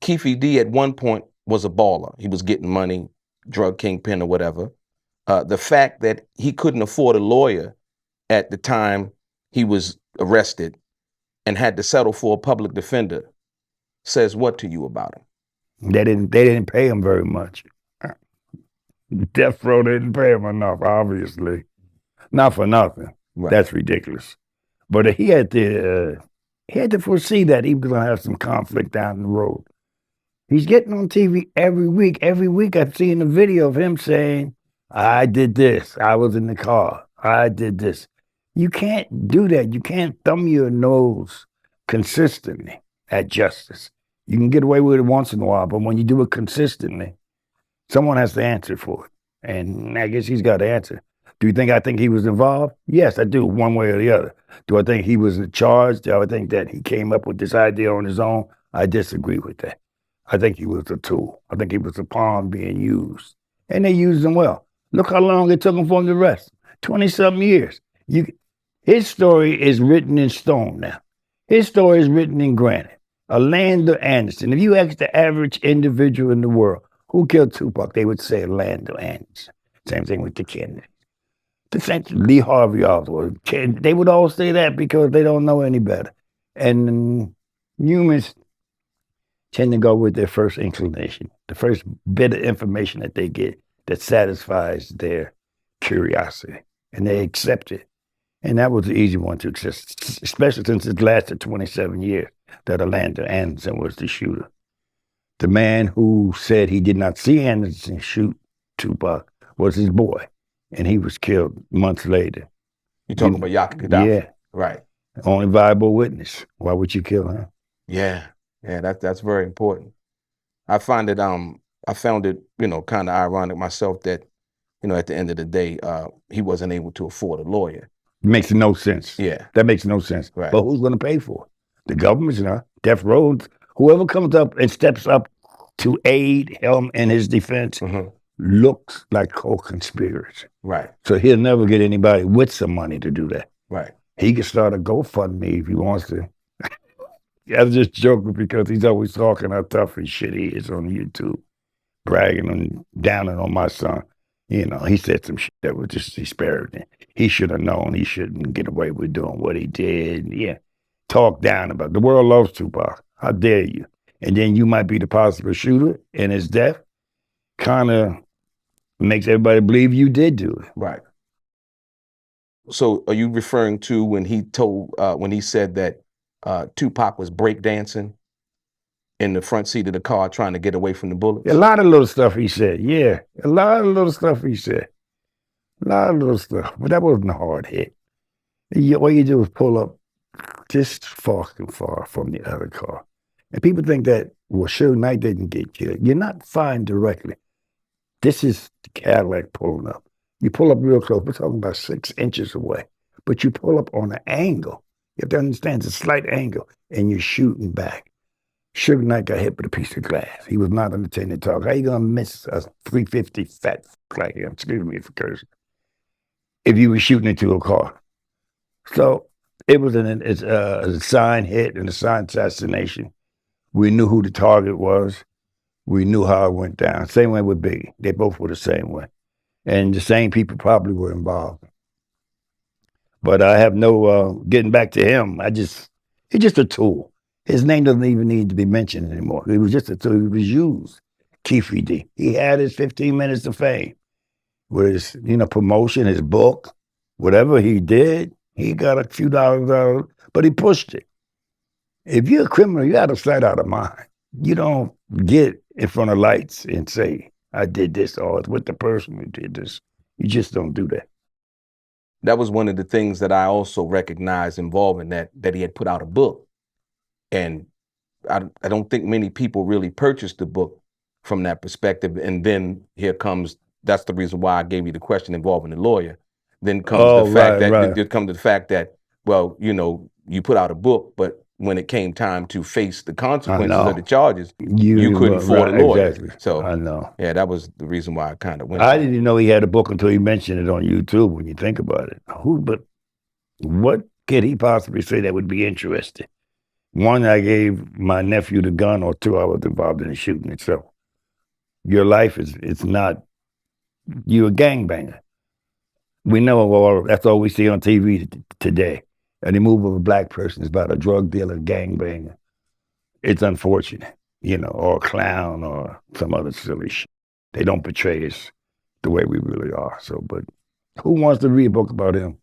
Keefe D at one point was a baller. He was getting money, drug kingpin or whatever. The fact that he couldn't afford a lawyer at the time he was arrested and had to settle for a public defender says what to you about him? They didn't pay him very much. Death Row didn't pay him enough, obviously. Not for nothing. Right. That's ridiculous. But he had to foresee that he was going to have some conflict down the road. He's getting on TV every week. Every week I've seen a video of him saying, I did this. I was in the car. I did this. You can't do that. You can't thumb your nose consistently at justice. You can get away with it once in a while, but when you do it consistently, someone has to answer for it. And I guess he's got to answer. Do you think I think he was involved? Yes, I do, one way or the other. Do I think he was in charge? Do I think that he came up with this idea on his own? I disagree with that. I think he was a tool. I think he was a pawn being used. And they used him well. Look how long it took him for him to arrest. 20-something years. His story is written in stone now. His story is written in granite. Orlando Anderson. If you ask the average individual in the world, who killed Tupac, they would say Orlando Anderson. Same thing with the Kennedy. The same Lee Harvey Oswald. They would all say that because they don't know any better. And humans tend to go with their first inclination, the first bit of information that they get that satisfies their curiosity, and they accept it. And that was the easy one to accept, especially since it lasted 27 years that Orlando Anderson was the shooter. The man who said he did not see Anderson shoot Tupac was his boy, and he was killed months later. You're talking about Yaka Gaddafi? Yeah. Right. Only viable witness. Why would you kill him? Yeah. Yeah, that's very important. I found it, kind of ironic myself that, at the end of the day, he wasn't able to afford a lawyer. It makes no sense. Yeah. That makes no sense. Right. But who's going to pay for it? The government's not. Death Row, whoever comes up and steps up to aid him in his defense looks like co-conspirators. Right. So he'll never get anybody with some money to do that. Right. He can start a GoFundMe if he wants to. I was just joking because he's always talking how tough and shit he is on YouTube, bragging and downing on my son. He said some shit that was just disparaging. He should have known he shouldn't get away with doing what he did. Yeah. Talk down about it. The world loves Tupac. How dare you? And then you might be the possible shooter, and his death kind of makes everybody believe you did do it. Right. So are you referring to when he said that Tupac was breakdancing in the front seat of the car trying to get away from the bullets? A lot of little stuff he said, yeah. A lot of little stuff he said. A lot of little stuff. But that wasn't a hard hit. All you do is pull up just far from the other car. And people think that, well, Suge Knight didn't get killed. You're not firing directly. This is the Cadillac pulling up. You pull up real close. We're talking about 6 inches away. But you pull up on an angle. You have to understand it's a slight angle, and you're shooting back. Suge Knight got hit with a piece of glass. He was not intended to talk. How you gonna miss a 350 fat like him? Excuse me for cursing. If you were shooting into a car. So it was a sign hit and a sign assassination. We knew who the target was. We knew how it went down. Same way with Biggie. They both were the same way. And the same people probably were involved. But I have no, getting back to him, he's just a tool. His name doesn't even need to be mentioned anymore. He was just a tool. He was used. Keefe D. He had his 15 minutes of fame. With his, promotion, his book, whatever he did, he got a few dollars out of it, but he pushed it. If you're a criminal, you're out of sight, out of mind. You don't get in front of lights and say, I did this, or it's with the person who did this. You just don't do that. That was one of the things that I also recognized involving that he had put out a book. And I don't think many people really purchased the book from that perspective. And then here comes, that's the reason why I gave you the question involving the lawyer. Then comes the fact that, well, you put out a book, but when it came time to face the consequences of the charges, you couldn't afford a lawyer. Exactly. So I know. Yeah, that was the reason why I kind of went. I didn't know he had a book until he mentioned it on YouTube. When you think about it, but what could he possibly say that would be interesting? One, I gave my nephew the gun, or two, I was involved in the shooting itself. Your life it's not, you're a gangbanger. We know all, that's all we see on TV today. Any move of a black person is about a drug dealer, gangbanger. It's unfortunate, or a clown or some other silly shit. They don't portray us the way we really are. So, but who wants to read a book about him?